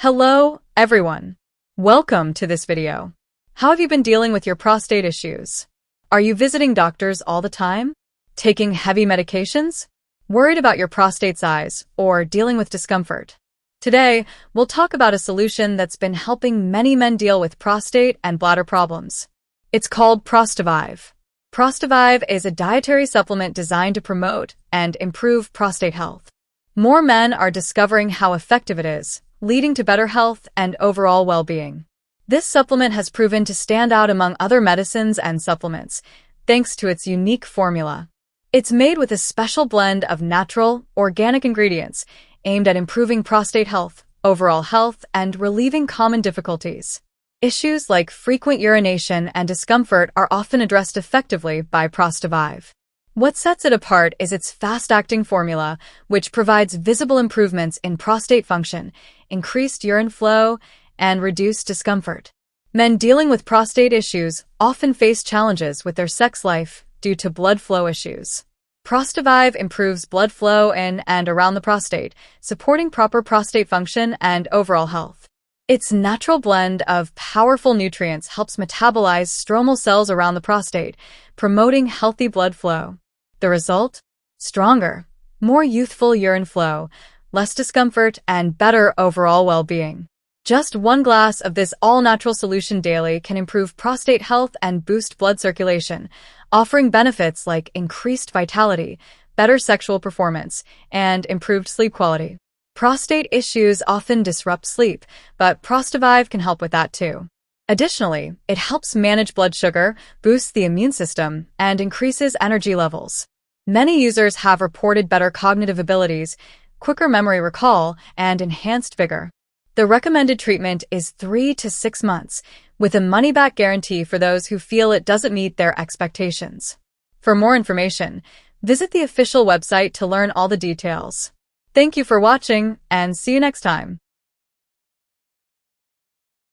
Hello, everyone. Welcome to this video. How have you been dealing with your prostate issues? Are you visiting doctors all the time? Taking heavy medications? Worried about your prostate size or dealing with discomfort? Today, we'll talk about a solution that's been helping many men deal with prostate and bladder problems. It's called Prostavive. Prostavive is a dietary supplement designed to promote and improve prostate health. More men are discovering how effective it is, leading to better health and overall well-being. This supplement has proven to stand out among other medicines and supplements, thanks to its unique formula. It's made with a special blend of natural, organic ingredients aimed at improving prostate health, overall health, and relieving common difficulties. Issues like frequent urination and discomfort are often addressed effectively by Prostavive. What sets it apart is its fast-acting formula, which provides visible improvements in prostate function, increased urine flow, and reduced discomfort. Men dealing with prostate issues often face challenges with their sex life due to blood flow issues. Prostavive improves blood flow in and around the prostate, supporting proper prostate function and overall health. Its natural blend of powerful nutrients helps metabolize stromal cells around the prostate, promoting healthy blood flow. The result? Stronger, more youthful urine flow, less discomfort, and better overall well-being. Just one glass of this all-natural solution daily can improve prostate health and boost blood circulation, offering benefits like increased vitality, better sexual performance, and improved sleep quality. Prostate issues often disrupt sleep, but Prostavive can help with that too. Additionally, it helps manage blood sugar, boosts the immune system, and increases energy levels. Many users have reported better cognitive abilities, quicker memory recall, and enhanced vigor. The recommended treatment is 3 to 6 months, with a money-back guarantee for those who feel it doesn't meet their expectations. For more information, visit the official website to learn all the details. Thank you for watching, and see you next time.